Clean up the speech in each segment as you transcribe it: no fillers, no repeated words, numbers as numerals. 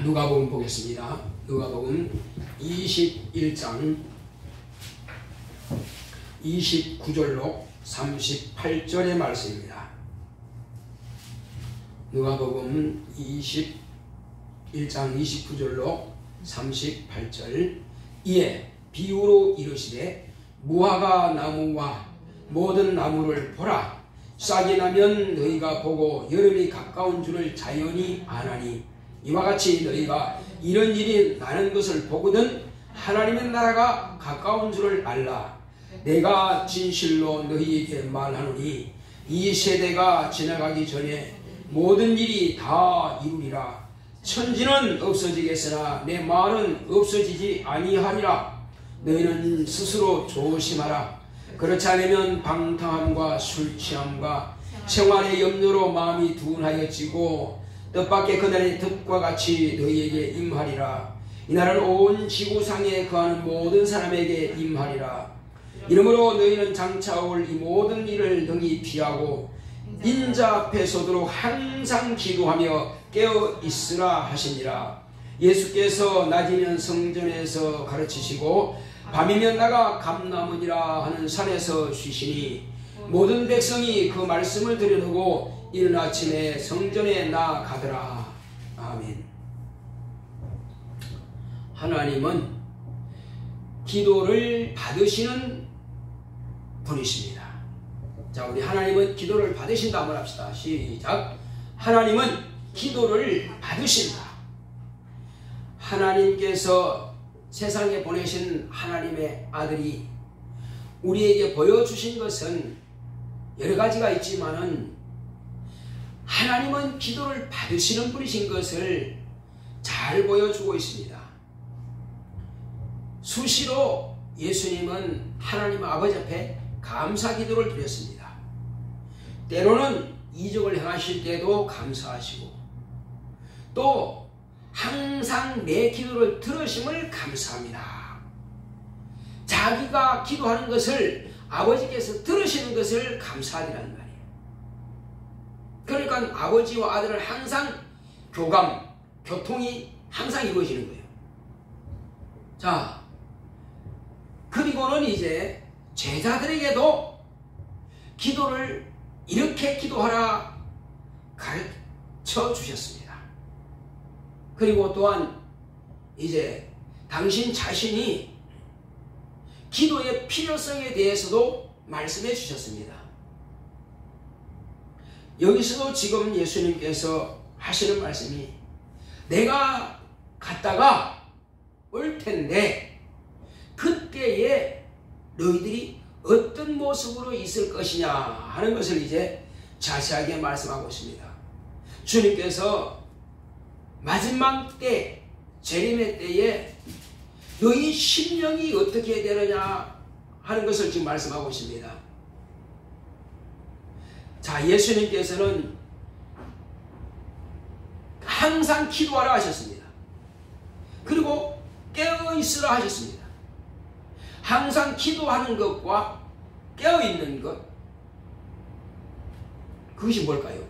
누가복음 보겠습니다. 누가복음 21장 29절로 38절의 말씀입니다. 누가복음 21장 29절로 38절. 이에 비유로 이르시되 무화과 나무와 모든 나무를 보라. 싹이 나면 너희가 보고 여름이 가까운 줄을 자연히 아나니 이와 같이 너희가 이런 일이 나는 것을 보거든 하나님의 나라가 가까운 줄을 알라. 내가 진실로 너희에게 말하노니 이 세대가 지나가기 전에 모든 일이 다 이루리라. 천지는 없어지겠으나 내 말은 없어지지 아니하리라. 너희는 스스로 조심하라. 그렇지 않으면 방탕함과 술취함과 생활의 염려로 마음이 둔하여지고 뜻밖의 그날의 득과 같이 너희에게 임하리라. 이날은 온 지구상에 거하는 모든 사람에게 임하리라. 이러므로 너희는 장차 올 이 모든 일을 능히 피하고 인자 앞에 서도록 항상 기도하며 깨어 있으라 하시니라. 예수께서 낮이면 성전에서 가르치시고 밤이면 나가 감람원이라 하는 산에서 쉬시니 모든 백성이 그 말씀을 들으려고 이른 아침에 성전에 나가더라. 아멘. 하나님은 기도를 받으시는 분이십니다. 자, 우리 하나님은 기도를 받으신다 한번 합시다. 시작. 하나님은 기도를 받으신다. 하나님께서 세상에 보내신 하나님의 아들이 우리에게 보여주신 것은 여러 가지가 있지만은 하나님은 기도를 받으시는 분이신 것을 잘 보여주고 있습니다. 수시로 예수님은 하나님 아버지 앞에 감사 기도를 드렸습니다. 때로는 이적을 행하실 때도 감사하시고 또 항상 내 기도를 들으심을 감사합니다. 자기가 기도하는 것을 아버지께서 들으시는 것을 감사하리라는 말이에요. 그러니까 아버지와 아들은 항상 교통이 항상 이루어지는 거예요. 자, 그리고는 이제 제자들에게도 기도를 이렇게 기도하라 가르쳐 주셨습니다. 그리고 또한 이제 당신 자신이 기도의 필요성에 대해서도 말씀해 주셨습니다. 여기서도 지금 예수님께서 하시는 말씀이 내가 갔다가 올 텐데 그때에 너희들이 어떤 모습으로 있을 것이냐 하는 것을 이제 자세하게 말씀하고 있습니다. 주님께서 마지막 때 재림의 때에 너희 심령이 어떻게 되느냐 하는 것을 지금 말씀하고 있습니다. 자, 예수님께서는 항상 기도하라 하셨습니다. 그리고 깨어있으라 하셨습니다. 항상 기도하는 것과 깨어있는 것, 그것이 뭘까요?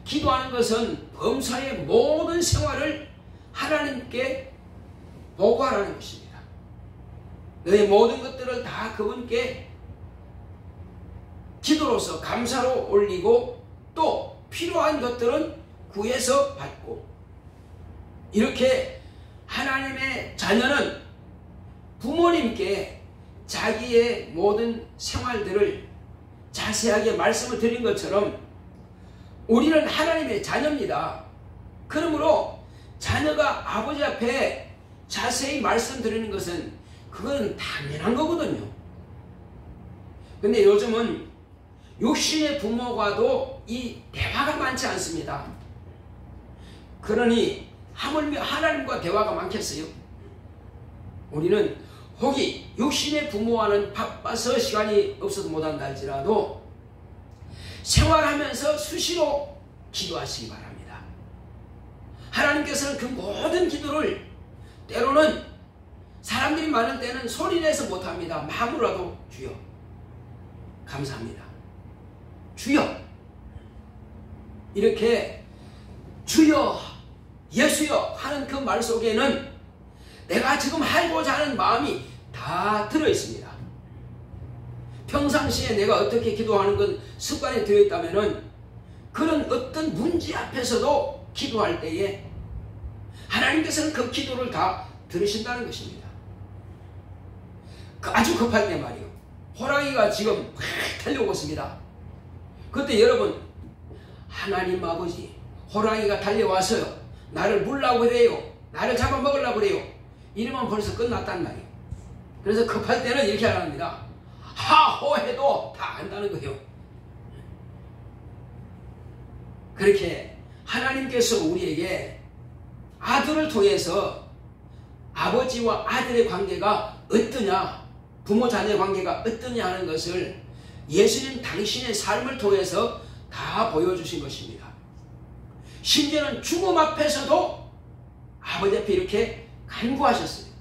기도하는 것은 범사의 모든 생활을 하나님께 보고하라는 것입니다. 너의 모든 것들을 다 그분께 기도로서 감사로 올리고 또 필요한 것들은 구해서 받고, 이렇게 하나님의 자녀는 부모님께 자기의 모든 생활들을 자세하게 말씀을 드린 것처럼 우리는 하나님의 자녀입니다. 그러므로 자녀가 아버지 앞에 자세히 말씀드리는 것은 그건 당연한 거거든요. 근데 요즘은 육신의 부모와도 이 대화가 많지 않습니다. 그러니 하물며 하나님과 대화가 많겠어요? 우리는 혹이 육신의 부모와는 바빠서 시간이 없어도 못한다 할지라도 생활하면서 수시로 기도하시기 바랍니다. 하나님께서는 그 모든 기도를 때로는 사람들이 많은 때는 소리내서 못합니다. 마음으로라도 주여 감사합니다. 주여 이렇게 주여 예수여 하는 그 말 속에는 내가 지금 하고자 하는 마음이 다 들어있습니다. 평상시에 내가 어떻게 기도하는 건 습관에 들어있다면 그런 어떤 문제 앞에서도 기도할 때에 하나님께서는 그 기도를 다 들으신다는 것입니다. 아주 급할 때 말이요. 호랑이가 지금 막 달려오고 있습니다. 그때 여러분, 하나님 아버지, 호랑이가 달려와서요, 나를 물라고 그래요, 나를 잡아먹으려고 그래요, 이러면 벌써 끝났단 말이에요. 그래서 급할 때는 이렇게 하랍니다. 하호해도 다 안다는 거예요. 그렇게 하나님께서 우리에게 아들을 통해서 아버지와 아들의 관계가 어떠냐, 부모 자녀의 관계가 어떠냐 하는 것을 예수님 당신의 삶을 통해서 다 보여주신 것입니다. 심지어는 죽음 앞에서도 아버지 앞에 이렇게 간구하셨어요.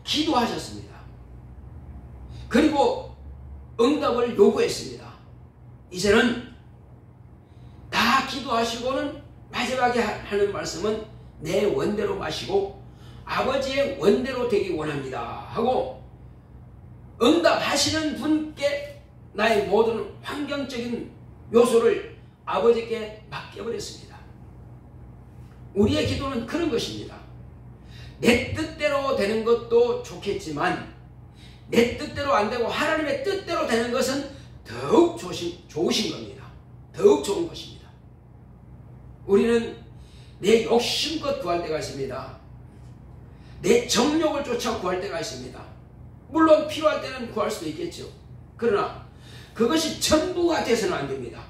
기도하셨습니다. 그리고 응답을 요구했습니다. 이제는 다 기도하시고는 마지막에 하는 말씀은 내 원대로 마시고 아버지의 원대로 되기 원합니다 하고 응답하시는 분께 나의 모든 환경적인 요소를 아버지께 맡겨버렸습니다. 우리의 기도는 그런 것입니다. 내 뜻대로 되는 것도 좋겠지만 내 뜻대로 안 되고 하나님의 뜻대로 되는 것은 더욱 좋으신 겁니다. 더욱 좋은 것입니다. 우리는 내 욕심껏 구할 때가 있습니다. 내 정욕을 쫓아 구할 때가 있습니다. 물론 필요할 때는 구할 수도 있겠죠. 그러나 그것이 전부가 돼서는 안 됩니다.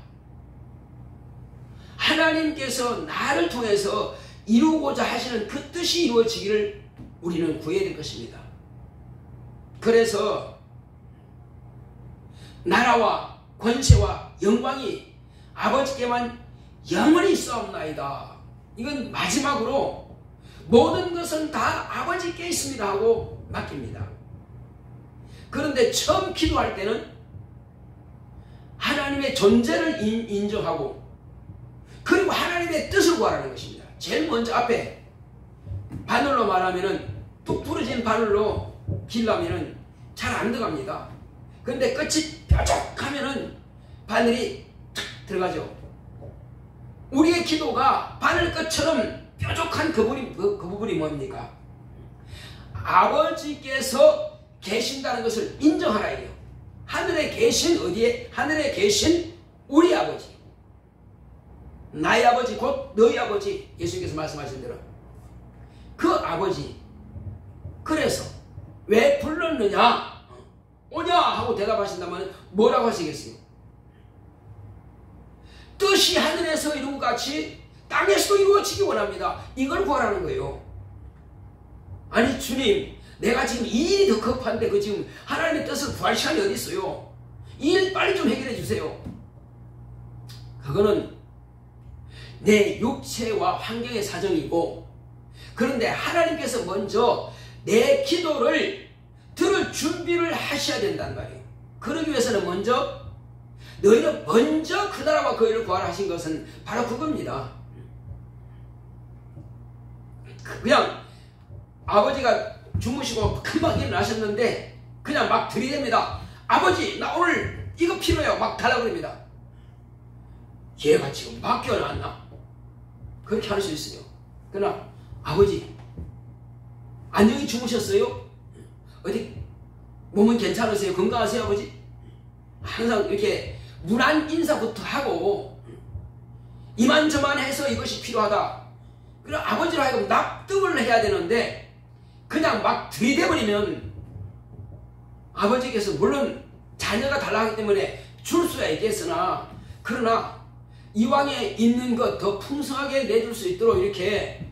하나님께서 나를 통해서 이루고자 하시는 그 뜻이 이루어지기를 우리는 구해야 될 것입니다. 그래서 나라와 권세와 영광이 아버지께만 영원히 있사옵나이다. 이건 마지막으로 모든 것은 다 아버지께 있습니다 하고 맡깁니다. 그런데 처음 기도할 때는 하나님의 존재를 인정하고 그리고 하나님의 뜻을 구하라는 것입니다. 제일 먼저 앞에 바늘로 말하면은 뚝 부러진 바늘로 길라면은 잘 안 들어갑니다. 그런데 끝이 뾰족하면은 바늘이 탁 들어가죠. 우리의 기도가 바늘 끝처럼 뾰족한 그 부분이 뭡니까? 아버지께서 계신다는 것을 인정하라 해요. 하늘에 계신 어디에? 하늘에 계신 우리 아버지. 나의 아버지 곧 너희 아버지. 예수님께서 말씀하신 대로 그 아버지. 그래서 왜 불렀느냐? 오냐? 하고 대답하신다면 뭐라고 하시겠어요? 뜻이 하늘에서 이룬 것 같이 땅에서도 이루어지기 원합니다. 이걸 구하라는 거예요. 아니 주님, 내가 지금 이 일이 더 급한데 그 지금 하나님의 뜻을 구할 시간이 어디 있어요? 이 일 빨리 좀 해결해 주세요. 그거는 내 육체와 환경의 사정이고, 그런데 하나님께서 먼저 내 기도를 들을 준비를 하셔야 된단 말이에요. 그러기 위해서는 먼저 너희는 먼저 그 나라와 그 일을 구하라 하신 것은 바로 그겁니다. 그냥 아버지가 주무시고 금방 일어나셨는데 그냥 막 들이댑니다. 아버지, 나 오늘 이거 필요해요. 막 달라고 그럽니다. 얘가 지금 막 깨어났나? 그렇게 할 수 있어요. 그러나 아버지, 안녕히 주무셨어요? 어디 몸은 괜찮으세요? 건강하세요 아버지? 항상 이렇게 문안 인사부터 하고 이만저만 해서 이것이 필요하다. 그럼 아버지로 하여금 납득을 해야 되는데 그냥 막 들이대버리면 아버지께서 물론 자녀가 달라하기 때문에 줄 수야 있겠으나, 그러나 이왕에 있는 것 더 풍성하게 내줄 수 있도록 이렇게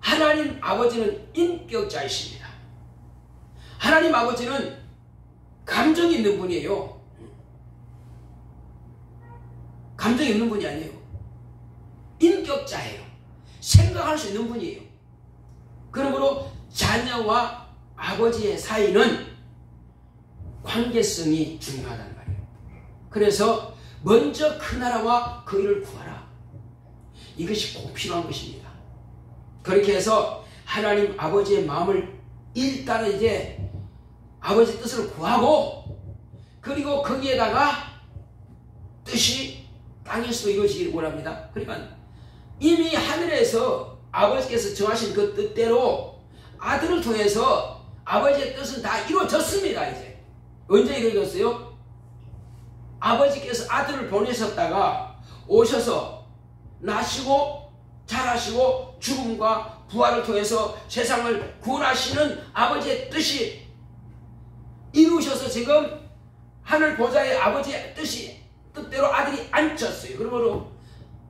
하나님 아버지는 인격자이십니다. 하나님 아버지는 감정이 있는 분이에요. 감정이 있는 분이 아니에요. 인격자예요. 생각할 수 있는 분이에요. 그러므로 자녀와 아버지의 사이는 관계성이 중요하단 말이에요. 그래서 먼저 그 나라와 그 일을 구하라. 이것이 꼭 필요한 것입니다. 그렇게 해서 하나님 아버지의 마음을 일단 이제 아버지 뜻을 구하고, 그리고 거기에다가 뜻이 땅에서도 이루어지기를 원합니다. 그러니까 이미 하늘에서 아버지께서 정하신 그 뜻대로 아들을 통해서 아버지의 뜻은 다 이루어졌습니다. 이제 언제 이루어졌어요? 아버지께서 아들을 보내셨다가 오셔서 나시고 자라시고 죽음과 부활을 통해서 세상을 구원하시는 아버지의 뜻이 이루셔서 지금 하늘 보좌의 아버지의 뜻대로 아들이 앉혔어요. 그러므로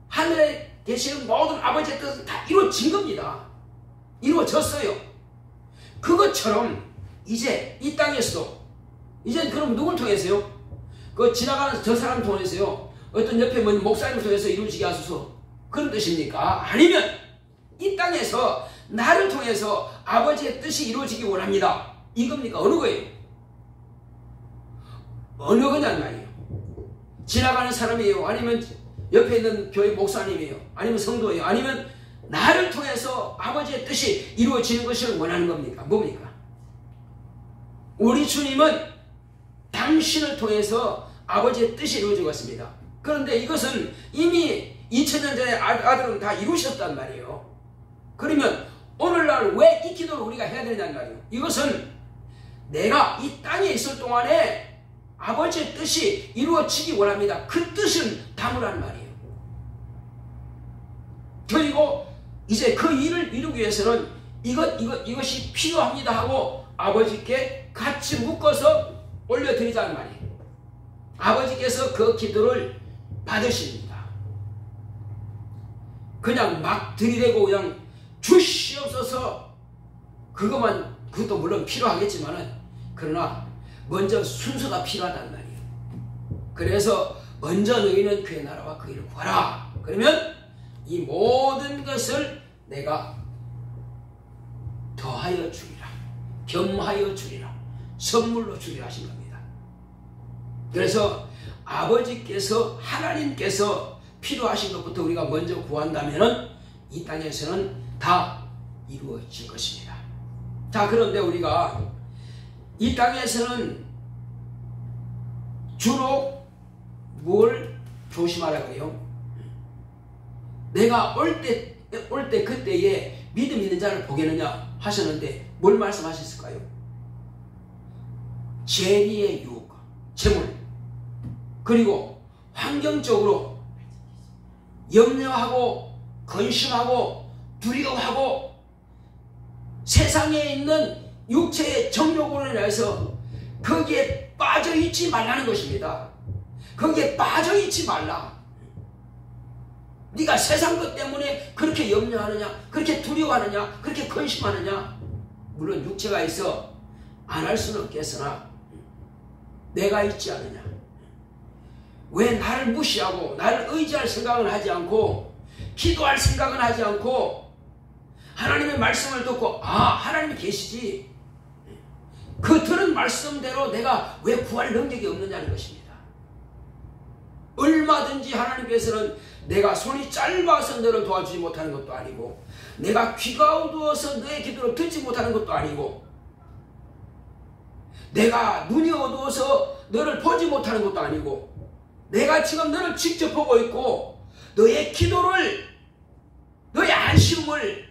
하늘에 계시는 모든 아버지의 뜻은 다 이루어진 겁니다. 이루어졌어요. 그것처럼 이제 이 땅에서도 이제 그럼 누굴 통해서요? 그 지나가는 저 사람 통해서요? 어떤 옆에 있는 목사님을 통해서 이루어지게 하소서, 그런 뜻입니까? 아니면 이 땅에서 나를 통해서 아버지의 뜻이 이루어지기 원합니다. 이겁니까? 어느 거예요? 어느 거냔 말이에요. 지나가는 사람이에요? 아니면 옆에 있는 교회 목사님이에요? 아니면 성도예요? 아니면 나를 통해서 아버지의 뜻이 이루어지는 것을 원하는 겁니까? 뭡니까? 우리 주님은 당신을 통해서 아버지의 뜻이 이루어지고 있습니다. 그런데 이것은 이미 2000년 전에 아들은 다 이루셨단 말이에요. 그러면 오늘날 왜 이 기도를 우리가 해야 되냐는 말이에요. 이것은 내가 이 땅에 있을 동안에 아버지의 뜻이 이루어지기 원합니다. 그 뜻은 담으라는 말이에요. 그리고 이제 그 일을 이루기 위해서는 이것이 필요합니다 하고 아버지께 같이 묶어서 올려드리자는 말이에요. 아버지께서 그 기도를 받으십니다. 그냥 막 들이대고 그냥 주시옵소서 그것도 물론 필요하겠지만은, 그러나 먼저 순서가 필요하단 말이에요. 그래서 먼저 너희는 그의 나라와 그 일을 구하라. 그러면 이 모든 것을 내가 더하여 주리라, 겸하여 주리라, 선물로 주리라 하신 겁니다. 그래서 아버지께서, 하나님께서 필요하신 것부터 우리가 먼저 구한다면은 이 땅에서는 다 이루어질 것입니다. 자, 그런데 우리가 이 땅에서는 주로 뭘 조심하라 그래요? 내가 올 때 그때에 믿음 있는 자를 보겠느냐 하셨는데 뭘 말씀하셨을까요? 재리의 유혹, 재물, 그리고 환경적으로 염려하고 근심하고 두려워하고 세상에 있는 육체의 정욕으로 인해서 거기에 빠져있지 말라는 것입니다. 거기에 빠져있지 말라. 네가 세상 것 때문에 그렇게 염려하느냐, 그렇게 두려워하느냐, 그렇게 근심하느냐. 물론 육체가 있어 안 할 수는 없겠으나 내가 있지 않느냐. 왜 나를 무시하고 나를 의지할 생각은 하지 않고 기도할 생각은 하지 않고 하나님의 말씀을 듣고 하나님이 계시지, 그 들은 말씀대로 내가 왜 구할 능력이 없느냐는 것입니다. 얼마든지 하나님께서는 내가 손이 짧아서 너를 도와주지 못하는 것도 아니고, 내가 귀가 어두워서 너의 기도를 듣지 못하는 것도 아니고, 내가 눈이 어두워서 너를 보지 못하는 것도 아니고, 내가 지금 너를 직접 보고 있고 너의 기도를, 너의 안심을,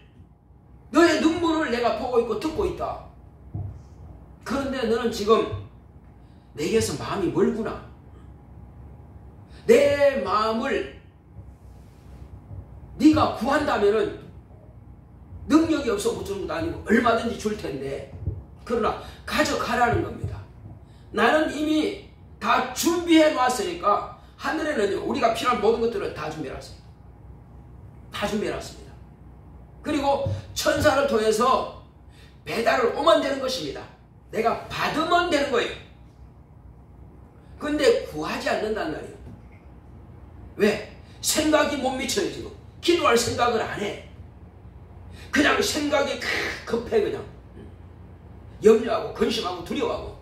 너의 눈물을 내가 보고 있고 듣고 있다. 그런데 너는 지금 내게서 마음이 멀구나. 내 마음을 네가 구한다면은 능력이 없어 못 주는 것도 아니고 얼마든지 줄 텐데, 그러나 가져가라는 겁니다. 나는 이미 다 준비해 놨으니까, 하늘에는 우리가 필요한 모든 것들을 다 준비해 놨습니다. 다 준비해 놨습니다. 그리고 천사를 통해서 배달을 오면 되는 것입니다. 내가 받으면 되는 거예요. 근데 구하지 않는단 말이에요. 왜? 생각이 못 미쳐요. 지금 기도할 생각을 안 해. 그냥 생각이 급해. 그냥 염려하고 근심하고 두려워하고,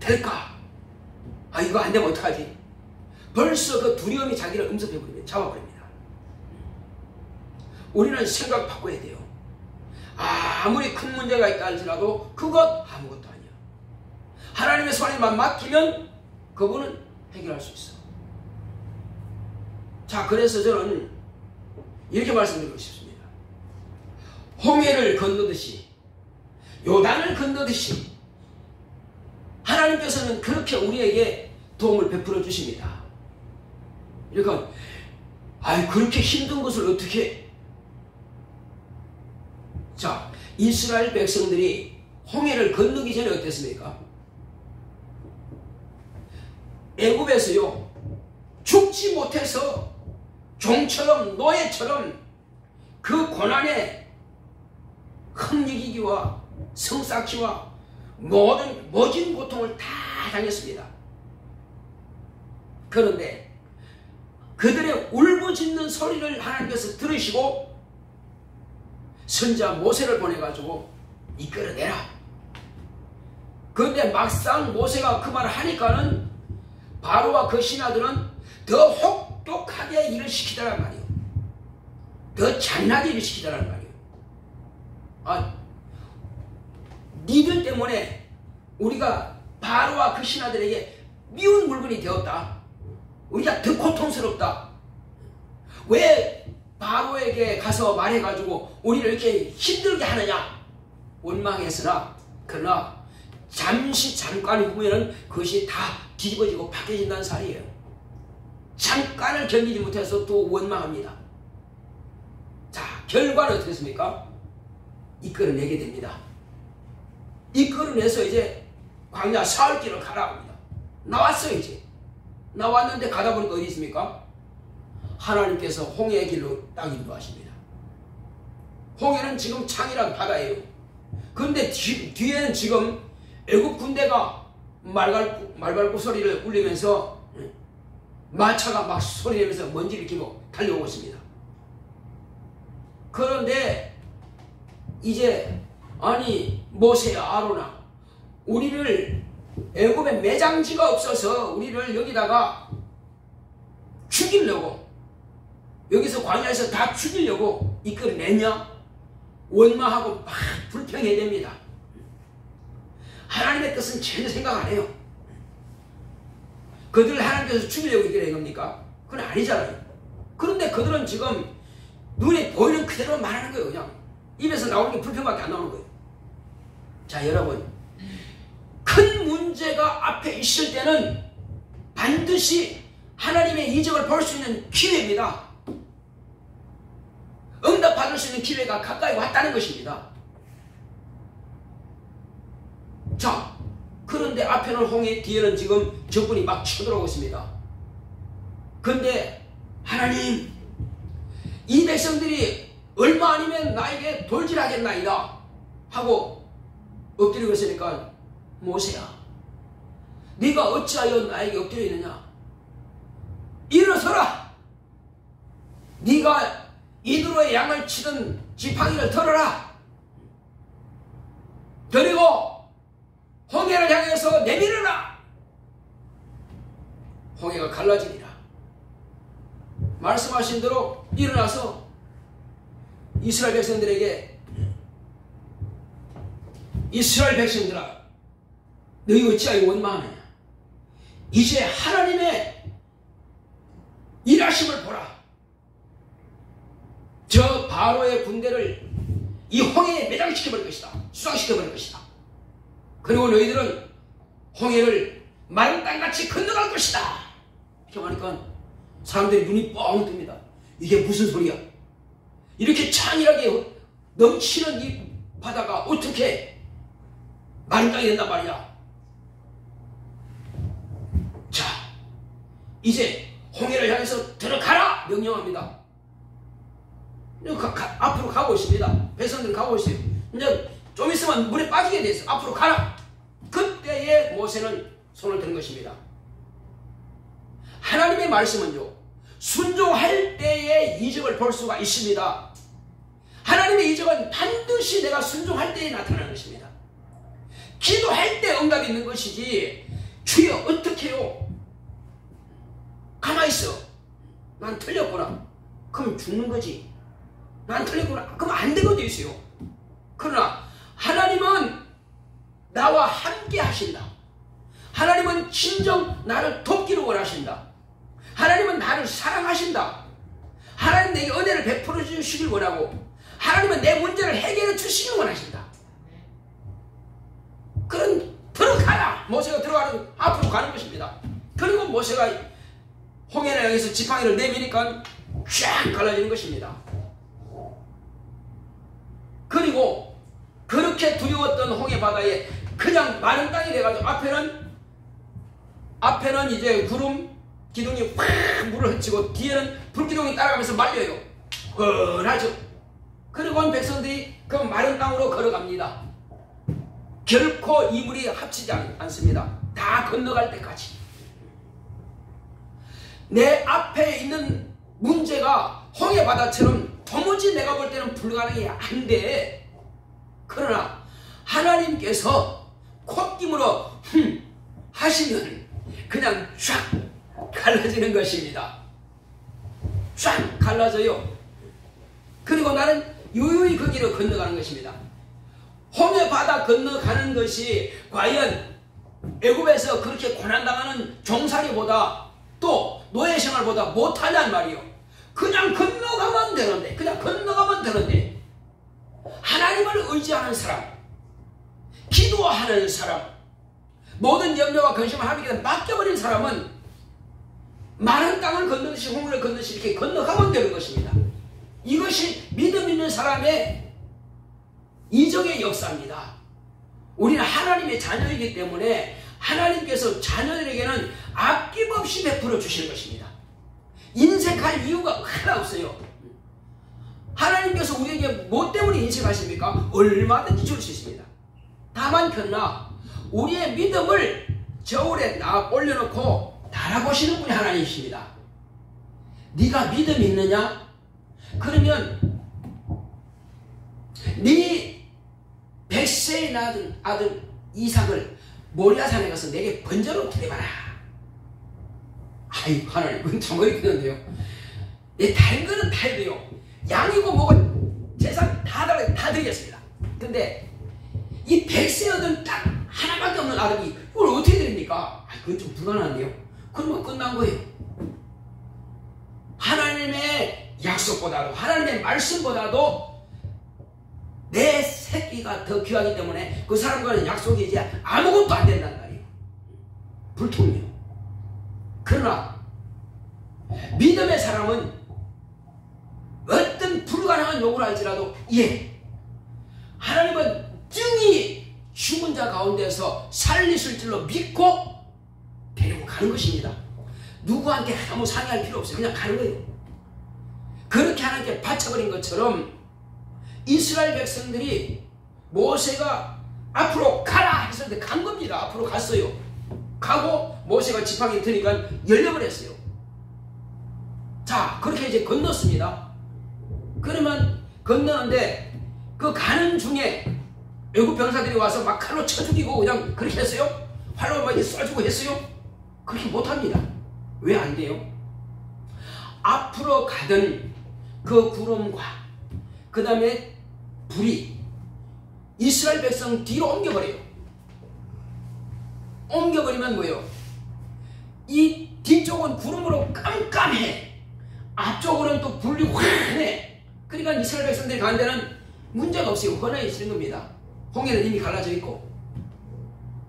될까? 이거 안 되면 어떡하지? 벌써 그 두려움이 자기를 음습해버립니다. 잡아버립니다. 우리는 생각 바꿔야 돼요. 아무리 큰 문제가 있다 할지라도 그것 아무것도 아니야. 하나님의 손에만 맡기면 그분은 해결할 수 있어. 자, 그래서 저는 이렇게 말씀드리고 싶습니다. 홍해를 건너듯이, 요단을 건너듯이 하나님께서는 그렇게 우리에게 도움을 베풀어 주십니다. 그러니까 그렇게 힘든 것을 어떻게. 자, 이스라엘 백성들이 홍해를 건너기 전에 어땠습니까? 애굽에서요, 죽지 못해서 종처럼 노예처럼 그 고난에 흠리기와 성쌓기와 모진 고통을 다 당했습니다. 그런데 그들의 울부짖는 소리를 하나님께서 들으시고 선지자 모세를 보내가지고 이끌어내라. 그런데 막상 모세가 그 말을 하니까는 바로와 그 신하들은 더 혹독하게 일을 시키더란 말이에요. 더 잔나게 일을 시키더란 말이에요. 니들 때문에 우리가 바로와 그 신하들에게 미운 물건이 되었다. 우리가 더 고통스럽다. 왜 바로에게 가서 말해가지고 우리를 이렇게 힘들게 하느냐. 원망했으나 그러나 잠깐 후면은 그것이 다 뒤집어지고 바뀌어진다는 사실이에요. 잠깐을 견디지 못해서 또 원망합니다. 자, 결과는 어떻게 됐습니까? 이끌어내게 됩니다. 이끌어내서 이제 광야 사흘길을 가라고 합니다. 나왔어요. 이제 나왔는데 가다 보니까 어디 있습니까? 하나님께서 홍해의 길로 딱 인도하십니다. 홍해는 지금 창이란 바다예요. 그런데 뒤에는 지금 애굽 군대가 말발굽 소리를 울리면서 마차가 막 소리내면서 먼지를 끼고 달려오고 있습니다. 그런데 이제 모세야 아로나, 우리를 애굽에 매장지가 없어서 우리를 여기다가 죽이려고, 여기서 광야에서 다 죽이려고 이끌어냈냐? 원망하고 막 불평해야 됩니다. 하나님의 뜻은 전혀 생각 안 해요. 그들을 하나님께서 죽이려고 이끌어낸 겁니까? 그건 아니잖아요. 그런데 그들은 지금 눈에 보이는 그대로 말하는 거예요. 그냥 입에서 나오는 게 불평밖에 안 나오는 거예요. 자, 여러분, 큰 문제가 앞에 있을 때는 반드시 하나님의 이적을 볼 수 있는 기회입니다. 응답받을 수 있는 기회가 가까이 왔다는 것입니다. 자, 그런데 앞에는 홍해, 뒤에는 지금 적군이 막 쳐들어오고 있습니다. 그런데 하나님, 이 백성들이 얼마 아니면 나에게 돌질하겠나이다 하고 엎드리고 있으니까, 모세야, 네가 어찌하여 나에게 엎드려 있느냐? 일어서라. 네가 이드로의 양을 치던 지팡이를 들어라. 그리고 홍해를 향해서 내밀어라. 홍해가 갈라지리라. 말씀하신 대로 일어나서 이스라엘 백성들에게, 이스라엘 백성들아, 너희 어찌하여 원망하느냐? 이제 하나님의 일하심을 보라. 저 바로의 군대를 이 홍해에 매장시켜버릴 것이다. 수상시켜버릴 것이다. 그리고 너희들은 홍해를 마른 땅같이 건너갈 것이다. 이렇게 말하니까 사람들이 눈이 뻥 뜹니다. 이게 무슨 소리야? 이렇게 창이하게 넘치는 이 바다가 어떻게 마른 땅이 된단 말이야? 자, 이제 홍해를 향해서 들어가라! 명령합니다. 앞으로 가고 있습니다. 백성들은 가고 있어요. 이제 좀 있으면 물에 빠지게 돼 있어요. 앞으로 가라! 그때에 모세는 손을 드는 것입니다. 하나님의 말씀은요, 순종할 때에 이적을 볼 수가 있습니다. 하나님의 이적은 반드시 내가 순종할 때에 나타나는 것입니다. 기도할 때 응답이 있는 것이지, 주여 어떻게 해요? 가만히 있어. 난 틀렸구나. 그럼 죽는 거지. 난 틀렸구나. 그럼 안 되고 돼 있어요. 그러나 하나님은 나와 함께 하신다. 하나님은 진정 나를 돕기를 원하신다. 하나님은 나를 사랑하신다. 하나님 내게 은혜를 베풀어 주시길 원하고 하나님은 내 문제를 해결해 주시길 원하신다. 그런 들어가라. 모세가 들어가는 앞으로 가는 것입니다. 그리고 모세가 홍해를 향해서 지팡이를 내미니까 쫙 갈라지는 것입니다. 그리고 그렇게 두려웠던 홍해 바다에 그냥 마른 땅이 돼가지고 앞에는 이제 구름 기둥이 확 물을 흩치고 뒤에는 불기둥이 따라가면서 말려요. 뻔하죠. 그리고 백성들이 그 마른 땅으로 걸어갑니다. 결코 이 물이 합치지 않습니다. 다 건너갈 때까지. 내 앞에 있는 문제가 홍해 바다처럼 도무지 내가 볼 때는 불가능이 안 돼. 그러나 하나님께서 콧김으로 하시면 그냥 쫙 갈라지는 것입니다. 쫙 갈라져요. 그리고 나는 유유히 그 길을 건너가는 것입니다. 홍해 바다 건너가는 것이 과연 애굽에서 그렇게 고난당하는 종살이보다 또 노예 생활보다 못하냔 말이요. 그냥 건너가면 되는데, 그냥 건너가면 되는데, 하나님을 의지하는 사람, 기도하는 사람, 모든 염려와 근심을 하나님께 맡겨버린 사람은 마른 땅을 건너듯이 홍해를 건너듯이 이렇게 건너가면 되는 것입니다. 이것이 믿음 있는 사람의 이적의 역사입니다. 우리는 하나님의 자녀이기 때문에 하나님께서 자녀들에게는 아낌없이 베풀어 주시는 것입니다. 인색할 이유가 하나 없어요. 하나님께서 우리에게 뭐 때문에 인색하십니까? 얼마든지 줄 수 있습니다. 다만 그러나 우리의 믿음을 저울에 올려놓고 달아보시는 분이 하나님이십니다. 네가 믿음이 있느냐? 그러면 네 100세의 아들 이삭을 모리아산에 가서 내게 번제로 드려봐라. 아이 하나님 그건 참 어렵겠는데요. 내 다른 거는 다 해도요. 양이고 뭐고 재산 다 드리겠습니다. 근데 이 100세 아들 딱 하나밖에 없는 아들이 이걸 어떻게 드립니까? 그건 좀 불가능한데요. 그러면 끝난 거예요. 하나님의 약속보다도 하나님의 말씀보다도 내 새끼가 더 귀하기 때문에 그 사람과는 약속이 이제 아무것도 안 된단 말이에요. 불통이에요. 그러나 믿음의 사람은 어떤 불가능한 요구를 할지라도 하나님은 증히 죽은 자 가운데서 살리실 줄로 믿고 데리고 가는 것입니다. 누구한테 아무 상의할 필요 없어요. 그냥 가는 거예요. 그렇게 하나님께 바쳐버린 것처럼 이스라엘 백성들이 모세가 앞으로 가라 했을 때 간 겁니다. 앞으로 갔어요. 가고 모세가 지팡이 드니까 열려버렸어요. 자, 그렇게 이제 건넜습니다. 그러면 건너는데 그 가는 중에 애국 병사들이 와서 막 칼로 쳐 죽이고 그냥 그렇게 했어요? 활로 막 쏴주고 했어요? 그렇게 못합니다. 왜 안 돼요? 앞으로 가던 그 구름과 그 다음에 불이 이스라엘 백성 뒤로 옮겨버려요. 옮겨버리면 뭐예요? 이 뒤쪽은 구름으로 깜깜해. 앞쪽으로는 또 불이 환해. 그러니까 이스라엘 백성들이 가는 데는 문제가 없어요. 훤하게 있는 겁니다. 홍해는 이미 갈라져 있고.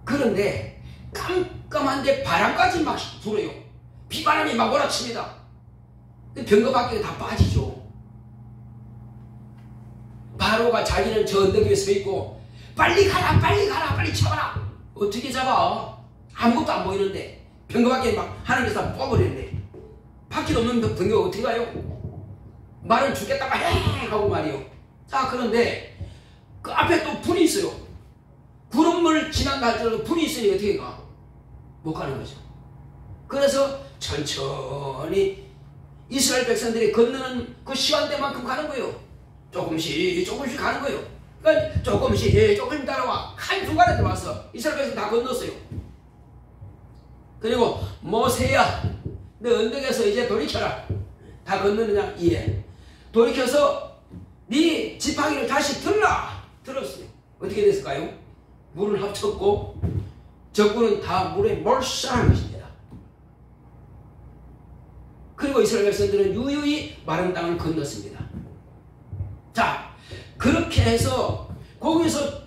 그런데 깜깜한데 바람까지 막 불어요. 비바람이 막 몰아칩니다. 병거밖에 다 빠지죠. 바로가 자기는 저 언덕 위에 서 있고 빨리 가라 빨리 가라 빨리 잡아라. 어떻게 잡아? 아무것도 안 보이는데 병거밖에 막 하나님께서 다 뽑아버리는데 바퀴도 없는 병거가 어떻게 가요? 말은 죽겠다가 헤 하고 말이요. 자, 그런데 그 앞에 또 불이 있어요. 구름을 지난다 할지라도 불이 있으니 어떻게 가? 못 가는 거죠. 그래서 천천히 이스라엘 백성들이 건너는 그 시간대만큼 가는 거예요. 조금씩 가는 거예요. 그러니까 조금씩 따라와. 한 중간에 들어와서 이스라엘 백성 다 건넜어요. 그리고 모세야 너 언덕에서 이제 돌이켜라. 다 건너느냐? 예. 돌이켜서 네 지팡이를 다시 들라. 들었어요. 어떻게 됐을까요? 물을 합쳤고 적군은 다 물에 몰살한 것입니다. 그리고 이스라엘 백성들은 유유히 마른 땅을 건넜습니다. 자, 그렇게 해서 거기서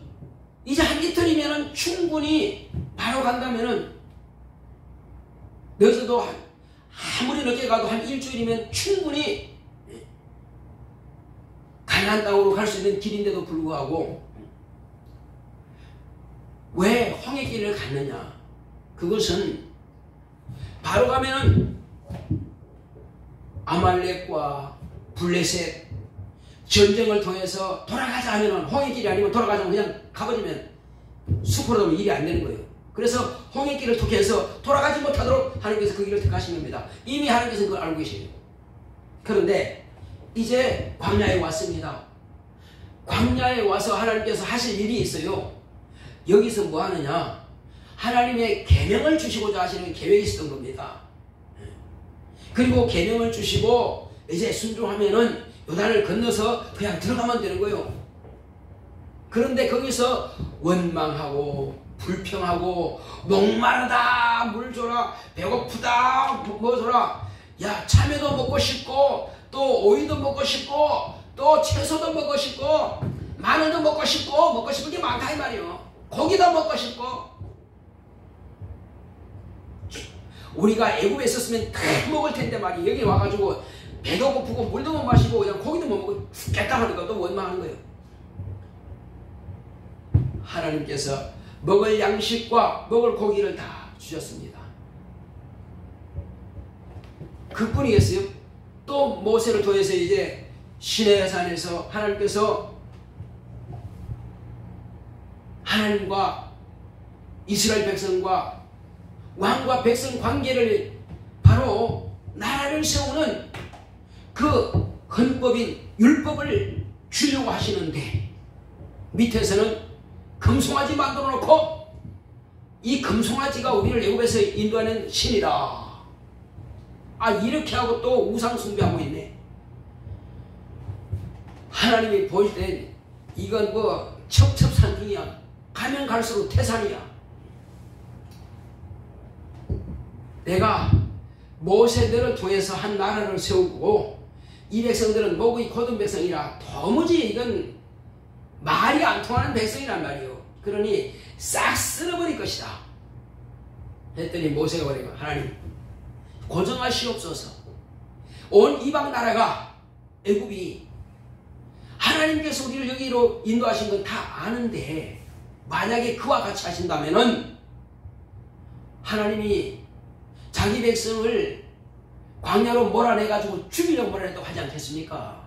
이제 한 이틀이면 충분히 바로 간다면은 늦어도 아무리 늦게 가도 한 일주일이면 충분히 가나안 땅으로 갈 수 있는 길인데도 불구하고 왜 홍해길을 갔느냐? 그것은 바로 가면은 아말렉과 블레셋 전쟁을 통해서 돌아가자 하면은 홍해길이 아니면 돌아가자 하면 그냥 가버리면 숲으로 가면 일이 안 되는 거예요. 그래서 홍해길을 통해서 돌아가지 못하도록 하나님께서 그 길을 택하신 겁니다. 이미 하나님께서 그걸 알고 계십니다. 그런데 이제 광야에 왔습니다. 광야에 와서 하나님께서 하실 일이 있어요. 여기서 뭐 하느냐? 하나님의 계명을 주시고자 하시는 계획이 있었던 겁니다. 그리고 계명을 주시고 이제 순종하면은 요단을 건너서 그냥 들어가면 되는 거예요. 그런데 거기서 원망하고 불평하고 목마르다 물 줘라, 배고프다 뭐 줘라, 야 참외도 먹고 싶고 또 오이도 먹고 싶고 또 채소도 먹고 싶고 마늘도 먹고 싶은 게 많다 이 말이에요. 고기도 먹고 싶고. 우리가 애굽에 있었으면 다 먹을 텐데 말이에요. 여기 와가지고 배도 고프고 물도 못 마시고 그냥 고기도 못 먹고 죽겠다 하는 것도 원망하는 거예요. 하나님께서 먹을 양식과 먹을 고기를 다 주셨습니다. 그뿐이겠어요? 또 모세를 통해서 이제 시내의 산에서 하나님께서 하나님과 이스라엘 백성과 왕과 백성 관계를 바로 나라를 세우는 그 헌법인 율법을 주려고 하시는데 밑에서는 금송아지 만들어 놓고 이 금송아지가 우리를 애굽에서 인도하는 신이다. 아 이렇게 하고 또 우상 숭배하고 있네. 하나님이 보실 때 이건 뭐 첩첩산중이야. 가면 갈수록 태산이야. 내가 모세들을 통해서 한 나라를 세우고 이 백성들은 목이 곧은 백성이라 도무지 이건 말이 안 통하는 백성이란 말이에요. 그러니 싹 쓸어버릴 것이다 했더니 모세가 그래요. 하나님 고정하시옵소서. 온 이방 나라가 애굽이 하나님께서 우리를 여기로 인도하신 건 다 아는데 만약에 그와 같이 하신다면은 하나님이 자기 백성을 광야로 몰아내가지고 죽이려고 몰아내도 하지 않겠습니까?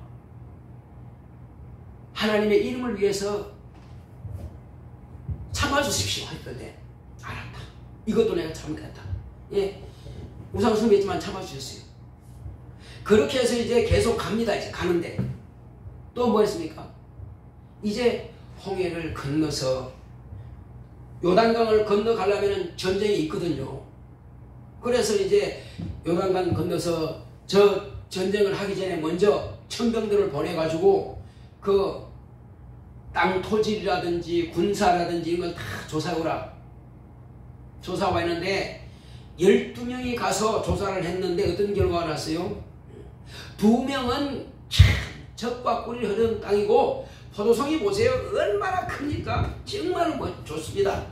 하나님의 이름을 위해서 참아주십시오 했던데 알았다. 이것도 내가 참겠다. 예, 우상숭배했지만 참아주셨어요. 그렇게 해서 이제 계속 갑니다. 이제 가는데 또 뭐 했습니까? 이제 홍해를 건너서 요단강을 건너가려면 전쟁이 있거든요. 그래서 이제 요단강 건너서 저 전쟁을 하기 전에 먼저 청병들을 보내가지고 그 땅 토질이라든지 군사라든지 이런 걸 다 조사해오라. 조사와 했는데 12명이 가서 조사를 했는데 어떤 결과가 났어요? 2명은 참 적과 꿀이 흐르는 땅이고 포도송이 보세요. 얼마나 큽니까? 정말 좋습니다.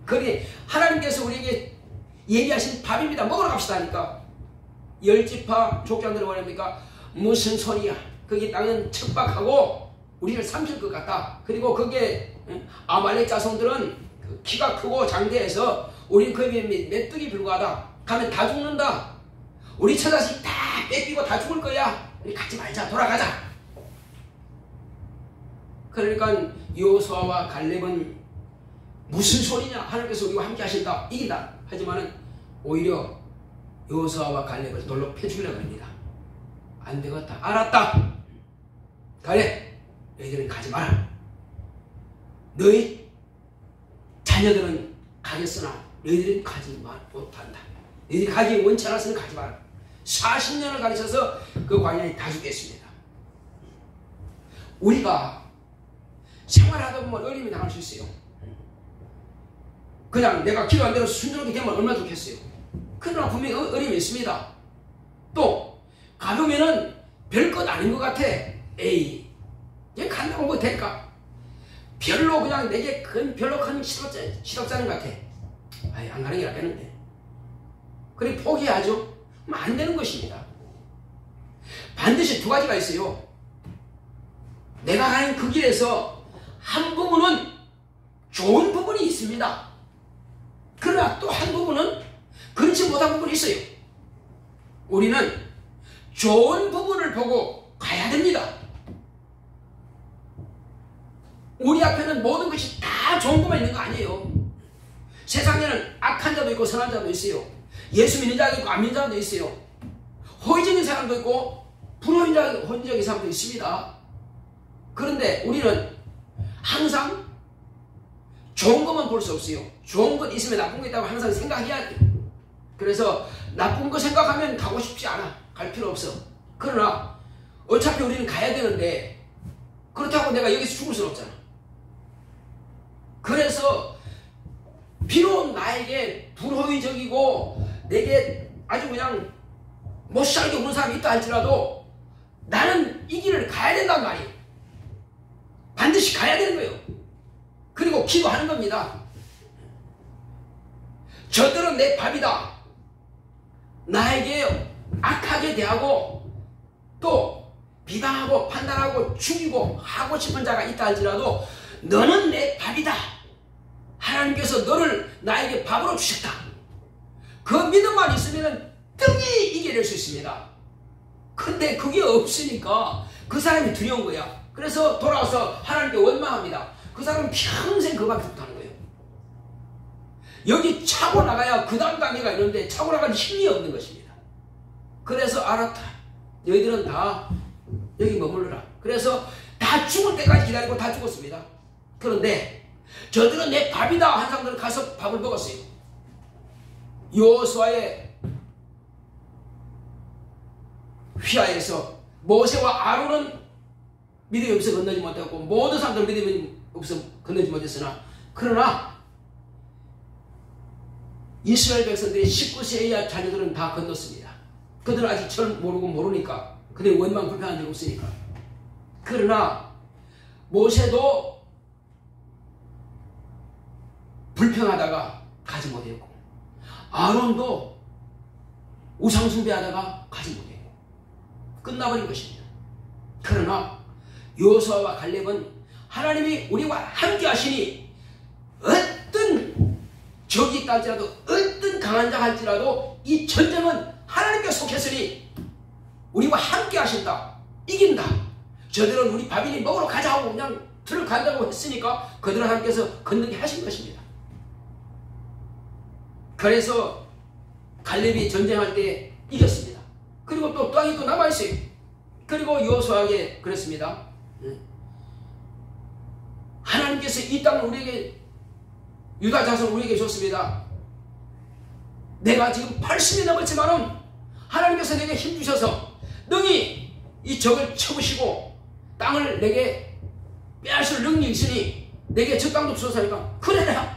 그러니 하나님께서 우리에게 얘기하신 밥입니다. 먹으러 갑시다 하니까 10지파 족장들은 뭐랍니까? 무슨 소리야. 거기 땅은 척박하고 우리를 삼킬 것 같다. 그리고 거기에 아말렉 자손들은 키가 크고 장대해서 우리 거기에 메뚜기 불과하다. 가면 다 죽는다. 우리 처자식 다 뺏기고 다 죽을 거야. 우리 가지 말자. 돌아가자. 그러니까 여호수아와 갈렙은 무슨 소리냐. 하나님께서 우리와 함께 하신다. 이긴다. 하지만은 오히려 여호수아와 갈렙을 돌로 패주려고 합니다. 안 되겠다. 알았다. 갈렙 너희들은 가지 마라. 너희 자녀들은 가겠으나 너희들은 가지 못한다. 너희들이 가기 원치 않았으면 가지 마라. 40년을 가르쳐서 그 광야에 다 죽겠습니다. 우리가 생활하다 보면 어려움이 당할 수 있어요. 그냥 내가 기도한 대로 순조롭게 되면 얼마나 좋겠어요. 그러나 분명히 어려움이 있습니다. 또 가보면은 별것 아닌 것 같아. 에이, 얘 간다고 뭐 될까? 별로 그냥 내게 별로 큰 시덥잖은 것 같아. 아이, 안 가는 게 낫겠는데. 그래 포기하죠. 안 되는 것입니다. 반드시 두 가지가 있어요. 내가 가는 그 길에서 한 부분은 좋은 부분이 있습니다. 그러나 또 한 부분은 그렇지 못한 부분이 있어요. 우리는 좋은 부분을 보고 가야 됩니다. 우리 앞에는 모든 것이 다 좋은 것만 있는 거 아니에요. 세상에는 악한 자도 있고 선한 자도 있어요. 예수 믿는 자도 있고 안 믿는 자도 있어요. 호의적인 사람도 있고 불호의적인 사람도 있습니다. 그런데 우리는 항상 좋은 것만 볼 수 없어요. 좋은 것 있으면 나쁜 거 있다고 항상 생각해야 돼요. 그래서 나쁜 거 생각하면 가고 싶지 않아. 갈 필요 없어. 그러나 어차피 우리는 가야 되는데 그렇다고 내가 여기서 죽을 수는 없잖아. 그래서 비록 나에게 불호의적이고 내게 아주 그냥 못 살게 우는 사람이 있다 할지라도 나는 이 길을 가야 된단 말이에요. 반드시 가야 되는 거예요. 그리고 기도하는 겁니다. 저들은 내 밥이다. 나에게 악하게 대하고 또 비방하고 판단하고 죽이고 하고 싶은 자가 있다 할지라도 너는 내 밥이다. 하나님께서 너를 나에게 밥으로 주셨다. 그 믿음만 있으면 등이 이겨낼 수 있습니다. 근데 그게 없으니까 그 사람이 두려운 거야. 그래서 돌아와서 하나님께 원망합니다. 그 사람은 평생 그밖에 못하는 거예요. 여기 차고 나가야 그 다음 단계가 있는데 차고 나갈 힘이 없는 것입니다. 그래서 알았다. 너희들은 다 여기 머물러라. 그래서 다 죽을 때까지 기다리고 다 죽었습니다. 그런데 저들은 내 밥이다 한 사람들은 가서 밥을 먹었어요. 여호수아의 휘하에서 모세와 아론은 믿음이 없어 건너지 못했고 모든 사람들 믿음이 없어 건너지 못했으나 그러나 이스라엘 백성들의 19세 이하 자녀들은 다 건넜습니다. 그들은 아직 절 모르니까 그들이 원망 불평한 적 없으니까. 그러나 모세도 불평하다가 가지 못했고 아론도 우상숭배하다가 가지 못했고 끝나버린 것입니다. 그러나 여호수아와 갈렙은 하나님이 우리와 함께 하시니 어떤 적이 있다 할지라도 어떤 강한 자가 할지라도 이 전쟁은 하나님께 속했으니 우리와 함께 하신다. 이긴다. 저들은 우리 밥이니 먹으러 가자고 그냥 들어간다고 했으니까 그들은 하나님께서 건너게 하신 것입니다. 그래서 갈렙이 전쟁할 때 이겼습니다. 그리고 또 땅이 또 남아있어요. 그리고 여호수아에게 그랬습니다. 하나님께서 이 땅을 우리에게 유다 자손 우리에게 줬습니다. 내가 지금 80이 넘었지만은 하나님께서 내게 힘 주셔서 능히 이 적을 쳐부시고 땅을 내게 빼앗을 능력이 있으니 내게 저 땅도 주소서 하니까 그래라.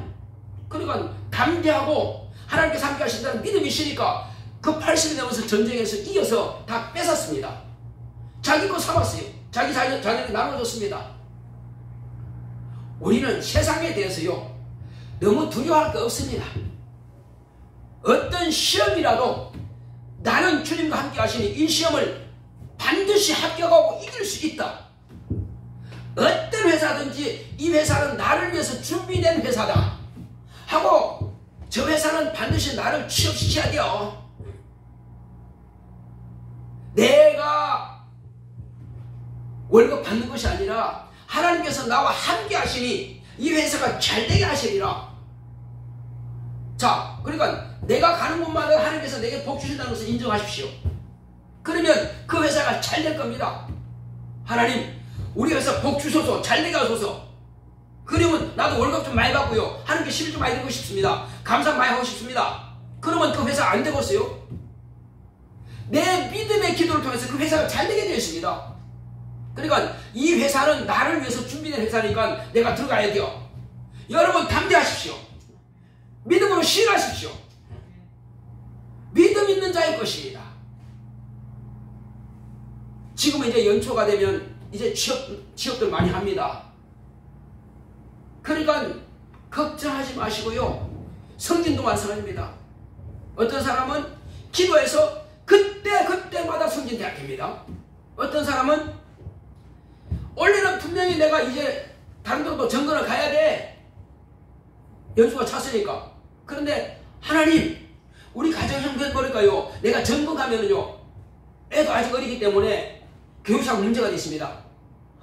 그러니까 담대하고 하나님께서 함께 하신다는 믿음이 있으니까 그 80이 넘어서 전쟁에서 이겨서 다 뺏었습니다. 자기 거 삼았어요. 자기 자녀에게 나눠줬습니다. 우리는 세상에 대해서요 너무 두려워할 거 없습니다. 어떤 시험이라도 나는 주님과 함께 하시니 이 시험을 반드시 합격하고 이길 수 있다. 어떤 회사든지 이 회사는 나를 위해서 준비된 회사다 하고 저 회사는 반드시 나를 취업시켜야 돼요. 내가 월급 받는 것이 아니라 하나님께서 나와 함께 하시니 이 회사가 잘되게 하시리라. 자, 그러니까 내가 가는 곳마다 하나님께서 내게 복 주신다는 것을 인정하십시오. 그러면 그 회사가 잘 될 겁니다. 하나님, 우리 회사 복 주소서, 잘되게 하소서. 그러면 나도 월급 좀 많이 받고요. 하나님께 11 좀 많이 드리고 싶습니다. 감사 많이 하고 싶습니다. 그러면 그 회사 안 되겠어요? 내 믿음의 기도를 통해서 그 회사가 잘 되게 되어 있습니다. 그러니까 이 회사는 나를 위해서 준비된 회사니까 내가 들어가야 돼요. 여러분 담대하십시오. 믿음으로 시인하십시오. 믿음 있는 자의 것입니다. 지금은 이제 연초가 되면 이제 취업들 많이 합니다. 그러니까 걱정하지 마시고요. 성진도 마찬가지입니다. 어떤 사람은 기도해서 그때마다 성진대학입니다. 어떤 사람은 원래는 분명히 내가 이제 다른 데도 정근을 가야 돼. 연수가 찼으니까. 그런데 하나님, 우리 가정 형편보니까요, 내가 정근 가면은요, 애도 아직 어리기 때문에 교육상 문제가 됐습니다.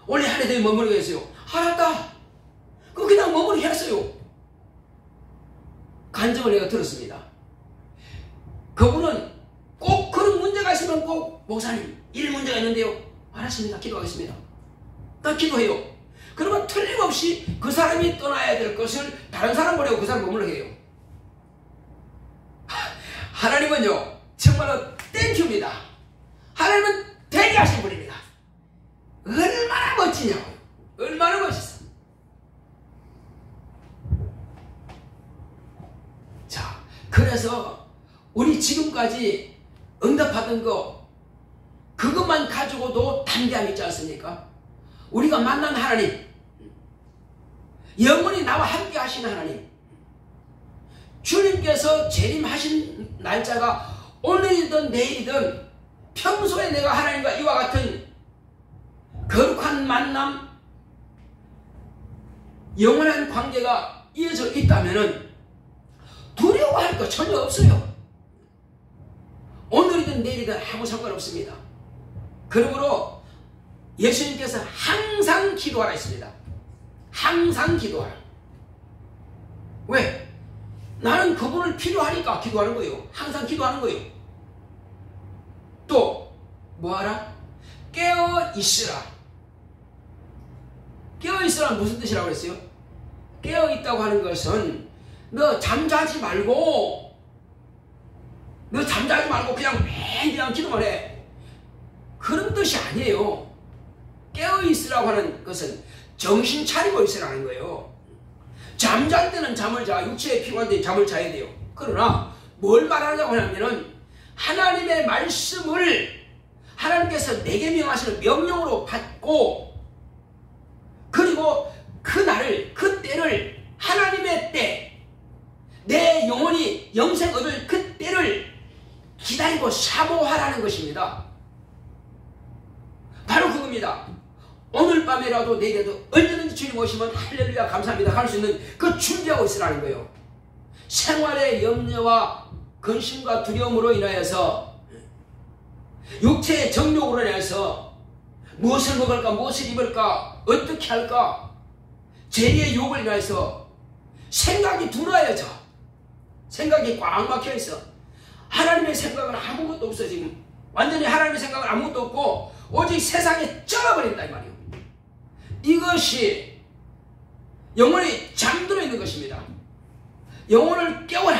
원래 한 해 더 머무르게 했어요. 알았다. 그냥 머무르게 했어요. 간증을 내가 들었습니다. 그분은 꼭 그런 문제가 있으면 꼭 목사님, 이런 문제가 있는데요. 알았습니다. 기도하겠습니다. 딱 기도해요. 그러면 틀림없이 그 사람이 떠나야 될 것을 다른 사람 보내고 그 사람 머물게 해요. 하나님은요, 정말로 땡큐입니다. 하나님은 되게 하신 분입니다. 얼마나 멋지냐고요. 얼마나 멋있어. 자, 그래서 우리 지금까지 응답받은 거 그것만 가지고도 담대함이 있지 않습니까? 우리가 만난 하나님, 영원히 나와 함께 하시는 하나님, 주님께서 재림하신 날짜가 오늘이든 내일이든 평소에 내가 하나님과 이와 같은 거룩한 만남, 영원한 관계가 이어져 있다면 두려워할 거 전혀 없어요. 오늘이든 내일이든 아무 상관없습니다. 그러므로 예수님께서 항상 기도하라 했습니다. 항상 기도하라. 왜? 나는 그분을 필요하니까 기도하는 거예요. 항상 기도하는 거예요. 또 뭐하라? 깨어 있으라. 깨어 있으라는 무슨 뜻이라고 그랬어요? 깨어 있다고 하는 것은 너 잠자지 말고 그냥 그냥 기도만 해. 그런 뜻이 아니에요. 깨어 있으라고 하는 것은 정신 차리고 있으라는 거예요. 잠잘 때는 잠을 자, 육체에 피곤할 때 잠을 자야 돼요. 그러나 뭘 말하려고 하냐면은 하나님의 말씀을 하나님께서 내게 명하시는 명령으로 받고, 그리고 그날을, 그때를, 하나님의 때, 내 영혼이 영생 얻을 그 때를 기다리고 사모하라는 것입니다. 바로 그겁니다. 오늘 밤에라도 내일에도 언제든지 주님 오시면 할렐루야 감사합니다 할 수 있는 그 준비하고 있으라는 거예요. 생활의 염려와 근심과 두려움으로 인하여서, 육체의 정욕으로 인해서 무엇을 먹을까, 무엇을 입을까, 어떻게 할까, 죄의 욕을 인하여서 생각이 두려워져. 생각이 꽉 막혀 있어. 하나님의 생각은 아무것도 없어. 지금 완전히 하나님의 생각은 아무것도 없고 오직 세상에 쩔어버린다 이 말이에요. 이것이 영혼이 잠들어 있는 것입니다. 영혼을 깨워라.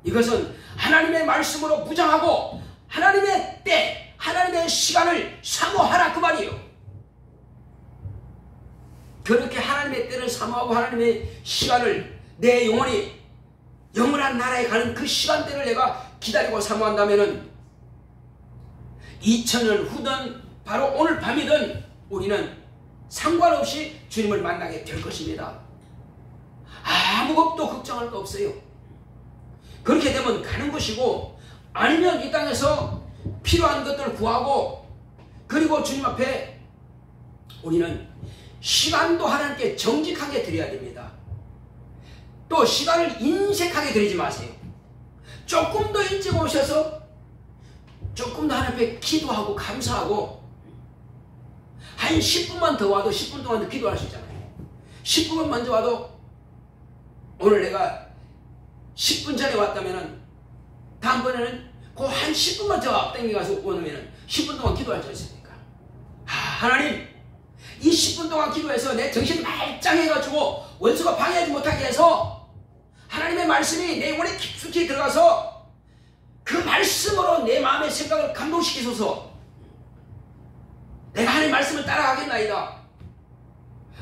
이것은 하나님의 말씀으로 무장하고 하나님의 때, 하나님의 시간을 사모하라 그 말이에요. 그렇게 하나님의 때를 사모하고 하나님의 시간을, 내 영혼이 영원한 나라에 가는 그 시간대를 내가 기다리고 사모한다면은 2000년 후든 바로 오늘 밤이든 우리는 상관없이 주님을 만나게 될 것입니다. 아무것도 걱정할 거 없어요. 그렇게 되면 가는 것이고, 아니면 이 땅에서 필요한 것들을 구하고, 그리고 주님 앞에 우리는 시간도 하나님께 정직하게 드려야 됩니다. 또 시간을 인색하게 드리지 마세요. 조금 더 일찍 오셔서 조금 더 하나님 앞에 기도하고 감사하고, 한 10분만 더 와도 10분 동안 더 기도할 수 있잖아요. 10분만 먼저 와도, 오늘 내가 10분 전에 왔다면은 다음번에는 그 한 10분만 더 앞당겨 가서 오면은 10분 동안 기도할 수 있으니까. 하나님, 이 10분 동안 기도해서 내 정신이 말짱해가지고 원수가 방해하지 못하게 해서 하나님의 말씀이 내 영혼에 깊숙이 들어가서 그 말씀으로 내 마음의 생각을 감동시키소서. 내가 하나님 말씀을 따라가겠나이다.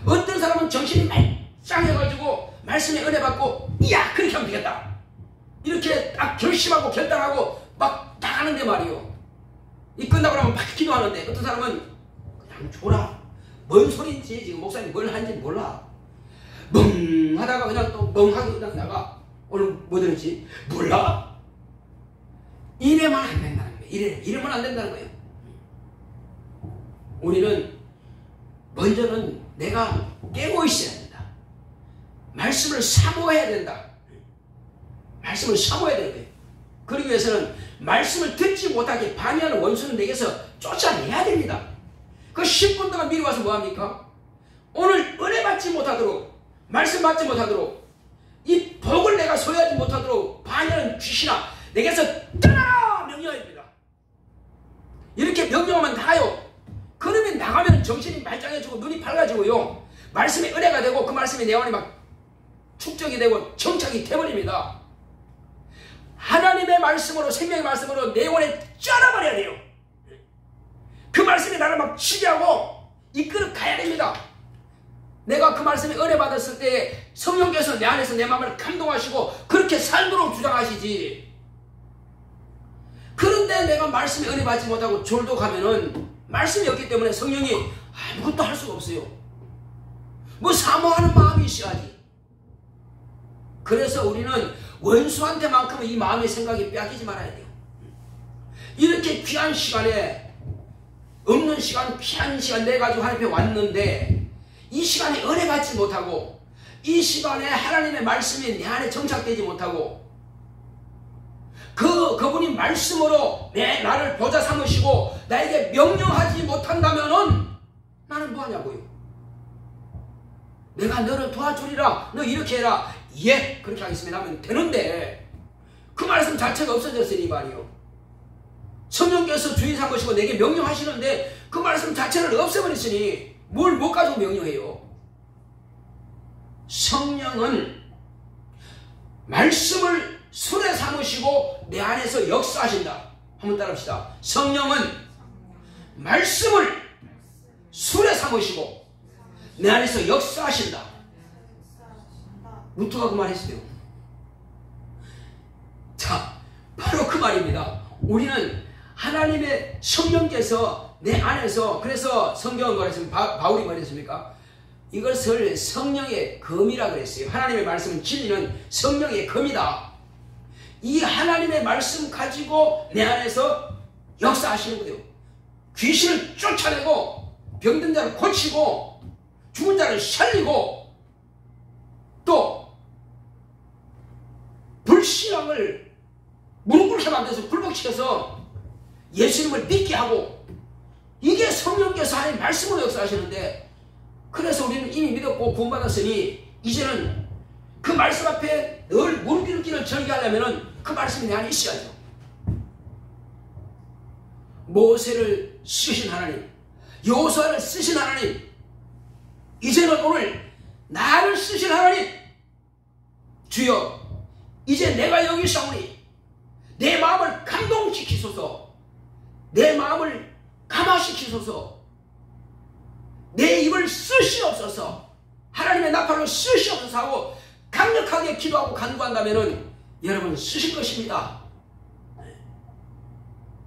어떤 사람은 정신이 말짱해가지고 말씀에 은혜 받고 이야 그렇게 하면 되겠다. 이렇게 딱 결심하고 결단하고 막 나가는데 말이요. 이 끝나고 나면 막 기도하는데 어떤 사람은 그냥 줘라. 뭔 소리인지 지금 목사님 뭘 하는지 몰라. 멍하다가 그냥 또 멍하게 그냥 나가. 오늘 뭐 들었지? 몰라. 이래만 안 된다는 거예요. 이래만 안 된다는 거예요. 우리는 먼저는 내가 깨고 있어야 된다. 말씀을 사모해야 된다. 말씀을 사모해야 되는 거예요. 그러기 위해서는 말씀을 듣지 못하게 방해하는 원수는 내게서 쫓아내야 됩니다. 그 10분 동안 미리 와서 뭐합니까? 오늘 은혜 받지 못하도록 말씀 받지 못하도록 이 복을 내가 소유하지 못하도록 방해하는 귀신아 내게서 떠나라 명령입니다. 이렇게 명령하면 나가요. 그러면 나가면 정신이 말짱해지고 눈이 밝아지고요. 말씀이 은혜가 되고 그 말씀이 내 안에 막 축적이 되고 정착이 돼버립니다. 하나님의 말씀으로 생명의 말씀으로 내 영혼에 쩔어버려야 돼요. 그 말씀이 나를 막 치게하고 이끌어 가야 됩니다. 내가 그 말씀에 은혜 받았을 때 성령께서 내 안에서 내 마음을 감동하시고 그렇게 살도록 주장하시지. 그런데 내가 말씀에 은혜 받지 못하고 졸도 가면은 말씀이 없기 때문에 성령이 아무것도 할 수가 없어요. 뭐 사모하는 마음이 있어야지. 그래서 우리는 원수한테만큼은 이 마음의 생각이 빼앗기지 말아야 돼요. 이렇게 귀한 시간에 없는 시간 귀한 시간 내가지고 하나님 앞에 왔는데 이 시간에 은혜 받지 못하고 이 시간에 하나님의 말씀이 내 안에 정착되지 못하고 그분이 말씀으로 나를 보좌 삼으시고 나에게 명령하지 못한다면은 나는 뭐하냐고요. 내가 너를 도와주리라 너 이렇게 해라 예 그렇게 하겠습니다 하면 되는데 그 말씀 자체가 없어졌으니 말이요. 성령께서 주인 삼으시고 내게 명령하시는데 그 말씀 자체를 없애버렸으니 뭘 못 가지고 명령해요. 성령은 말씀을 술에 삼으시고 내 안에서 역사하신다. 한번 따라합시다. 성령은 말씀을 술에 삼으시고 내 안에서 역사하신다. 루터가 그 말 했어요. 자, 바로 그 말입니다. 우리는 하나님의 성령께서 내 안에서 그래서 성경은 말했습니다. 바울이 말했습니까? 이것을 성령의 검이라 그랬어요. 하나님의 말씀은 진리는 성령의 검이다. 이 하나님의 말씀 가지고 내 안에서 역사하시는 거예요. 귀신을 쫓아내고 병든 자를 고치고 죽은 자를 살리고 또 불신앙을 무릎 꿇게 만들어서 굴복시켜서 예수님을 믿게 하고 이게 성령께서 하나님 말씀으로 역사하시는데 그래서 우리는 이미 믿었고 구원받았으니 이제는 그 말씀 앞에 늘 무릎 꿇기를 전개하려면 그 말씀이 내 안에 있어야죠. 모세를 쓰신 하나님 여호수아를 쓰신 하나님 이제는 오늘 나를 쓰신 하나님 주여 이제 내가 여기 있사오니 내 마음을 감동시키소서 내 마음을 감화시키소서 내 입을 쓰시옵소서 하나님의 나팔로 쓰시옵소서 하고 강력하게 기도하고 간구한다면 여러분 쓰실 것입니다.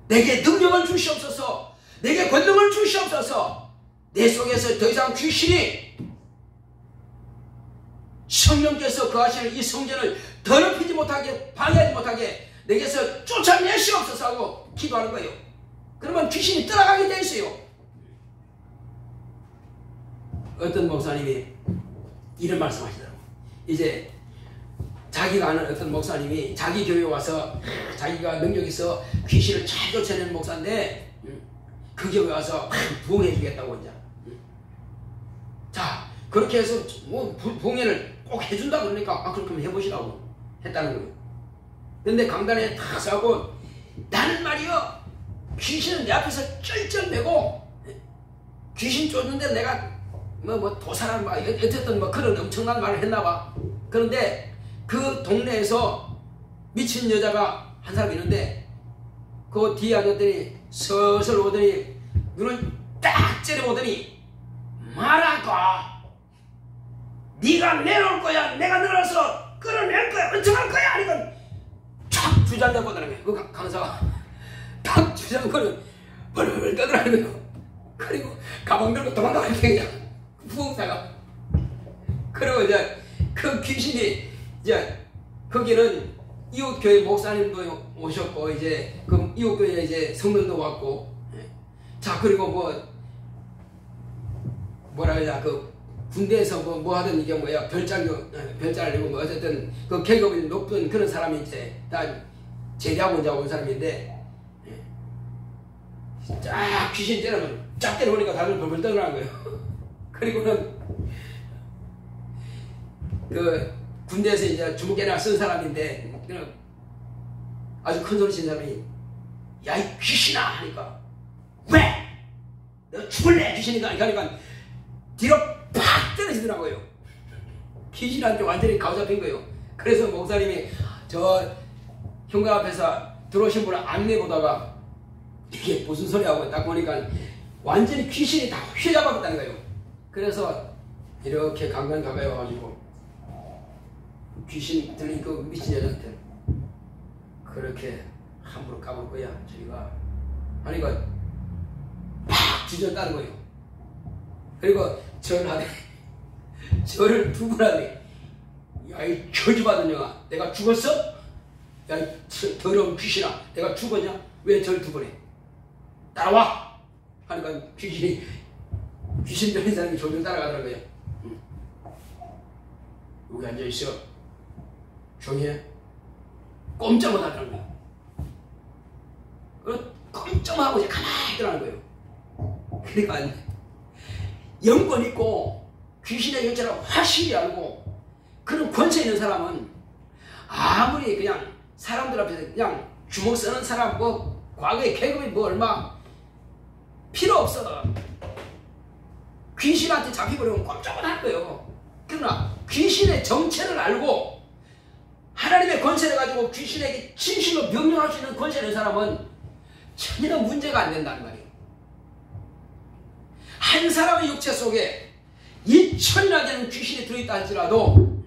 내게 능력을 주시옵소서 내게 권능을 주시옵소서 내 속에서 더 이상 귀신이 성령께서 거하시는 이 성전을 더럽히지 못하게 방해하지 못하게 내게서 쫓아내시옵소서 하고 기도하는 거예요. 그러면 귀신이 떠나가게 돼 있어요. 어떤 목사님이 이런 말씀 하시더라고요. 이제 자기가 아는 어떤 목사님이 자기 교회에 와서 자기가 능력 있어 귀신을 잘 쫓아내는 목사인데 그 교회에 와서 부흥해 주겠다고 이제 자 그렇게 해서 뭐 부흥회를 꼭 해준다 그러니까 그렇게 해보시라고 했다는 거예요. 근데 강단에 다 싸고 나는 말이요 귀신은 내 앞에서 쩔쩔매고 귀신 쫓는데 내가 뭐 도사란 말 어쨌든 뭐 그런 엄청난 말을 했나봐. 그런데 그 동네에서 미친 여자가 한 사람 있는데 그 뒤에 앉았더니 서서 오더니 눈을 딱 째려보더니 말할까? 네가 내려올 거야? 내가 내려서 끌어낼 거야? 은청할 거야? 하니까 촥 주저앉아보더라는 거예요. 그 강사가 딱 주저앉고는 벌벌 떠들어가는 거예요. 그리고 가방 들고 도망가는 거예요. 부흥사가. 그리고 이제 그 귀신이 이제 거기는 이웃교회 목사님도 오셨고 이제 그 이웃교회 이제 성도도 왔고, 자 그리고 뭐라 그러냐 그 군대에서 뭐 하던 이게 뭐야 별장을 내고 뭐 어쨌든 그 계급이 높은 그런 사람이 이제 다 제대하고 이제 온 사람인데, 쫙 귀신 때리면 쫙 때려보니까 다들 벌벌 떠나는 거예요. 그리고는 그 군대에서 이제 주먹개나 쓴 사람인데 아주 큰 소리 친 사람이 야 이 귀신아 하니까 왜? 너 죽을래 귀신이가 그러니까 뒤로 팍 떨어지더라고요. 귀신한테 완전히 가오잡힌 거예요. 그래서 목사님이 저 현관 앞에서 들어오신 분을 안내보다가 이게 무슨 소리하고 딱 보니까 완전히 귀신이 다 휘잡아봤다는 거예요. 그래서 이렇게 강간 가까이 와가지고 귀신 들린 그 미친 여자한테 그렇게 함부로 까볼 거야 저희가 하니까 팍 주저앉다는 거예요. 그리고 절하네. 절을 두 번 하네. 야 이 저주받은 영아 내가 죽었어? 야 이 더러운 귀신아 내가 죽었냐? 왜 절 두 번 해? 따라와! 하니까 귀신 들린 사람이 졸졸 따라가더라는 거예요. 여기 앉아있어. 조용히 해. 꼼짝 못 하더라는 거예요. 꼼짝하고 이제 가만히 있더라는 거예요. 그러니까 영권 있고 귀신의 정체를 확실히 알고 그런 권세 있는 사람은 아무리 그냥 사람들 앞에서 그냥 주먹 쓰는 사람 뭐 과거의 계급이 뭐 얼마 필요 없어. 귀신한테 잡혀버리면 꼼짝은 할 거예요. 그러나 귀신의 정체를 알고 하나님의 권세를 가지고 귀신에게 진실로 명령할 수 있는 권세를 있는 사람은 전혀 문제가 안 된다는 말이에요. 한 사람의 육체 속에 2000이나 되는 귀신이 들어있다 할지라도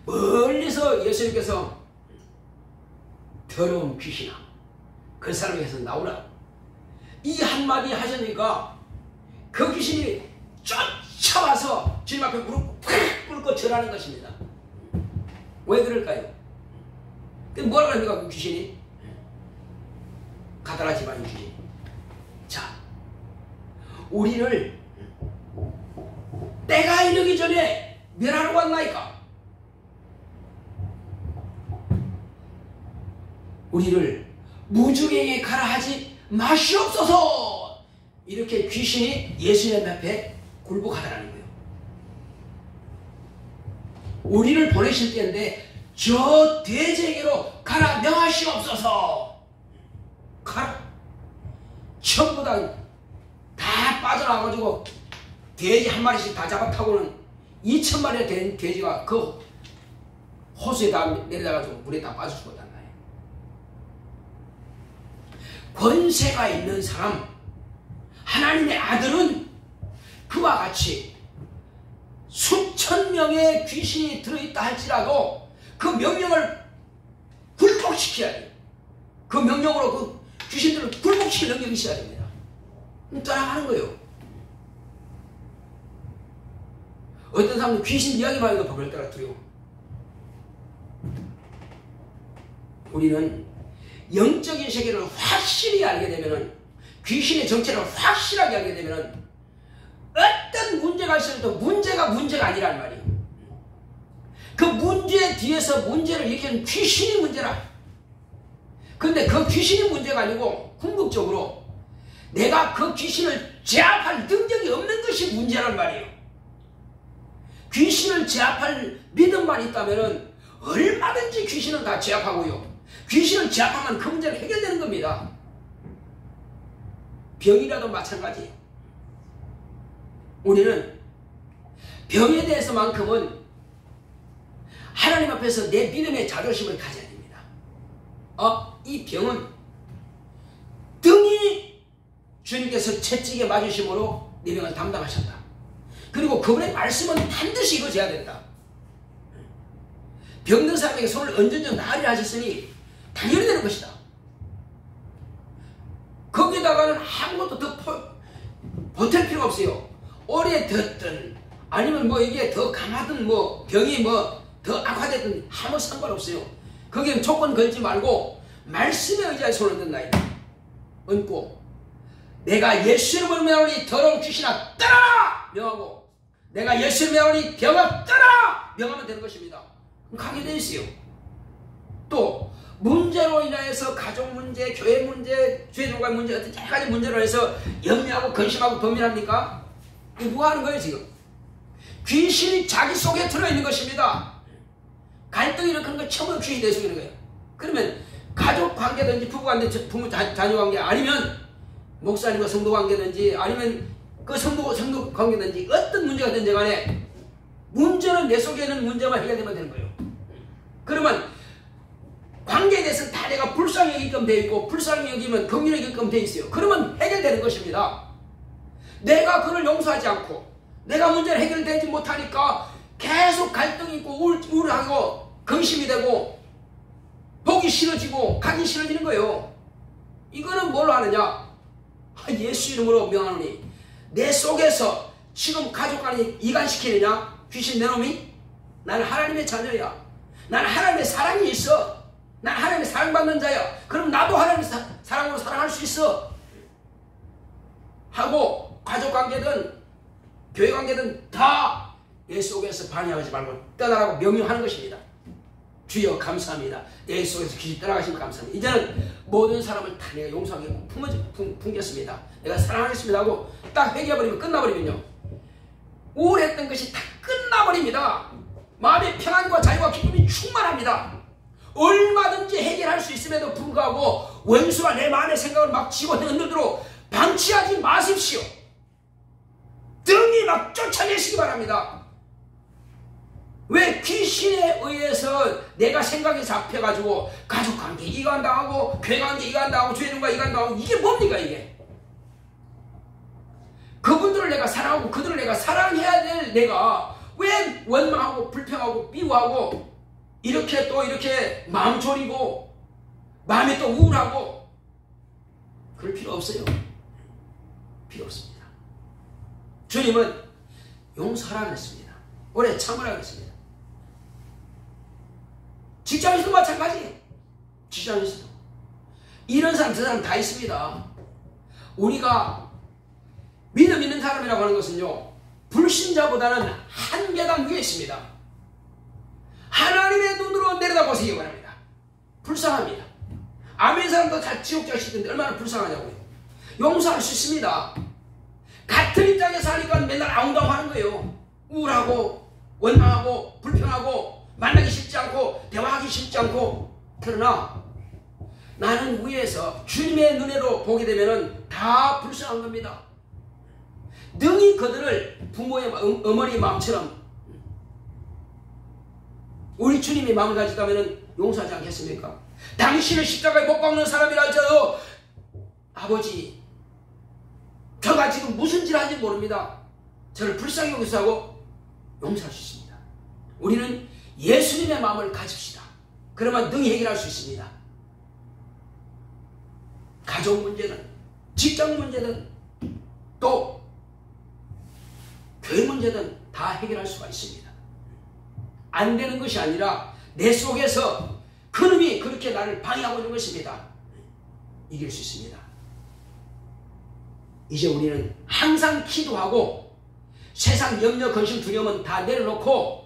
멀리서 예수님께서 더러운 귀신아 그 사람에게서 나오라 이 한마디 하시니까 그 귀신이 쫓아와서 주님 앞에 무릎 팍 꿇고 절하는 것입니다. 왜 그럴까요? 뭐라 그럽니까 그 귀신이? 가다라 집안의 귀신. 자, 우리를 때가 이르기 전에 멸하러 왔나이까? 우리를 무주갱에 가라 하지 마시옵소서! 이렇게 귀신이 예수님 앞에 굴복하다라는 거예요. 우리를 보내실 때인데 저 돼지에게로 가라 명하시옵소서. 가라. 전부 다 빠져나와가지고 돼지 한 마리씩 다 잡아타고는 2000마리나 된 돼지가 그 호수에 다 내려다가지고 물에 다 빠져 죽었단 말이에요. 권세가 있는 사람 하나님의 아들은 그와 같이 수천 명의 귀신이 들어있다 할지라도 그 명령을 굴복시켜야 돼요. 그 명령으로 그 귀신들을 굴복시킬 능력이 있어야 됩니다. 따라가는 거예요. 어떤 사람은 귀신 이야기만 해도 법을 따라뜨리고 우리는 영적인 세계를 확실히 알게 되면은 귀신의 정체를 확실하게 알게 되면은 어떤 문제가 있어도 문제가 아니란 말이에요. 그 문제 뒤에서 문제를 일으키는 귀신이 문제라. 근데 그 귀신이 문제가 아니고 궁극적으로 내가 그 귀신을 제압할 능력이 없는 것이 문제란 말이에요. 귀신을 제압할 믿음만 있다면 얼마든지 귀신은 다 제압하고요. 귀신을 제압하면 그 문제는 해결되는 겁니다. 병이라도 마찬가지예요. 우리는 병에 대해서만큼은 하나님 앞에서 내 믿음의 자존심을 가져야 됩니다. 이 병은 등이 주님께서 채찍에 맞으심으로 네 병을 담당하셨다. 그리고 그분의 말씀은 반드시 이루어져야 된다. 병든 사람에게 손을 얹은 나으리라 하셨으니 당연히 되는 것이다. 거기다가는 아무것도 더 보탤 필요가 없어요. 오래 듣든 아니면 뭐 이게 더 강하든 뭐 병이 뭐 더 악화됐든 아무 상관없어요. 거기는 조건 걸지 말고 말씀의 의자에 손을 얹는다. 얹고 내가 예수 이름으로 명하노니 더러운 귀신아 떠나라 명하고 내가 예수 이름으로 명하노니 병아 떠나라 명하면 되는 것입니다. 그럼 가게 되어 있어요. 또 문제로 인하여서 가족 문제, 교회 문제, 주의종과 문제 어떤 여러 가지 문제로 해서 염려하고 근심하고 범민합니까? 이거 뭐 하는 거예요 지금? 귀신이 자기 속에 들어있는 것입니다. 갈등이 일으키는 건 처음으로 귀신이 내 속에 있는 거예요. 그러면 가족 관계든지 부부 관계, 부모 자녀 관계 아니면 목사님과 성도 관계든지 아니면 그 성도 관계든지 어떤 문제가 된지 간에 문제는 내 속에 있는 문제만 해결되면 되는 거예요. 그러면 관계에 대해서는 다 내가 불쌍히 여기끔 되어 있고 불쌍히 여기면 긍휼히 여기끔 되어 있어요. 그러면 해결되는 것입니다. 내가 그를 용서하지 않고 내가 문제를 해결되지 못하니까 계속 갈등이 있고 우울하고 근심이 되고 보기 싫어지고 가기 싫어지는 거예요. 이거는 뭘로 하느냐? 예수 이름으로 명하노니 내 속에서 지금 가족 간에 이간시키느냐? 귀신 내놈이? 나는 하나님의 자녀야. 나는 하나님의 사랑이 있어. 난 하나님의 사랑받는 자야. 그럼 나도 하나님의 사랑으로 사랑할 수 있어. 하고 가족관계든 교회관계든 다 내 속에서 방해하지 말고 떠나라고 명령하는 것입니다. 주여 감사합니다. 내 속에서 귀신 떠나가시면 감사합니다. 이제는 모든 사람을 다 내가 용서하고 품겠습니다. 내가 사랑하겠습니다 하고 딱 회개해버리면 끝나버리면요. 우울했던 것이 다 끝나버립니다. 마음의 평안과 자유와 기쁨이 충만합니다. 얼마든지 해결할 수 있음에도 불구하고 원수가 내 마음의 생각을 막 집어넣도록 방치하지 마십시오. 등이 막 쫓아내시기 바랍니다. 왜 귀신에 의해서 내가 생각이 잡혀가지고 가족관계 이간당하고 교회관계 이간당하고 주의종과 이간당하고 이게 뭡니까 이게? 그분들을 내가 사랑하고 그들을 내가 사랑해야 될 내가 왜 원망하고 불평하고 미워하고 이렇게 또 이렇게 마음 졸이고 마음이 또 우울하고 그럴 필요 없어요. 필요 없습니다. 주님은 용서하라 그랬습니다. 오래 참으라 그랬습니다. 직장에서도 마찬가지. 직장에서도 이런 사람 저 사람 다 있습니다. 우리가 믿음 있는 사람이라고 하는 것은요 불신자보다는 한 계단 위에 있습니다. 하나님의 눈으로 내려다보시기 바랍니다. 불쌍합니다. 아멘 사람도 다 지옥 자식인데 얼마나 불쌍하냐고요. 용서할 수 있습니다. 같은 입장에서 하니까 맨날 아웅다웅하는 거예요. 우울하고 원망하고 불평하고 만나기 쉽지 않고 대화하기 쉽지 않고. 그러나 나는 위에서 주님의 눈으로 보게 되면 다 불쌍한 겁니다. 능히 그들을 부모의 어머니의 마음처럼 우리 주님의 마음을 가지다면 용서하지 않겠습니까? 당신을 십자가에 못 박는 사람이라 할지라도 아버지 저가 지금 무슨 짓을 하는지 모릅니다. 저를 불쌍히 여기서 하고 용서할 수 있습니다. 우리는 예수님의 마음을 가집시다. 그러면 능히 해결할 수 있습니다. 가족 문제든 직장 문제든 또 교회 문제든 다 해결할 수가 있습니다. 안 되는 것이 아니라 내 속에서 그놈이 그렇게 나를 방해하고 있는 것입니다. 이길 수 있습니다. 이제 우리는 항상 기도하고 세상 염려, 근심, 두려움은 다 내려놓고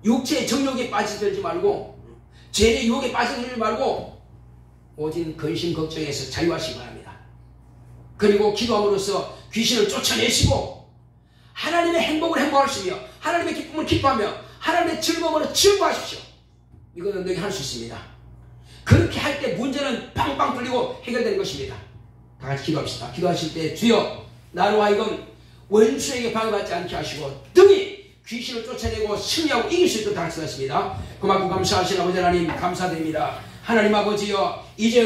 육체의 정욕에 빠져들지 말고 죄의 유혹에 빠져들지 말고 오직 근심, 걱정에서 자유하시기 바랍니다. 그리고 기도함으로써 귀신을 쫓아내시고 하나님의 행복을 행복하시며 하나님의 기쁨을 기뻐하며 하나님의 즐거움을 즐거워하십시오. 이거는 너희 할 수 있습니다. 그렇게 할 때 문제는 빵빵 뚫리고 해결되는 것입니다. 다 같이 기도합시다. 기도하실 때 주여 나로 하여금 원수에게 방해받지 않게 하시고 등이 귀신을 쫓아내고 승리하고 이길 수 있도록 다 같이 하십니다. 그만큼 감사하신 아버지 하나님 감사드립니다. 하나님 아버지여 이제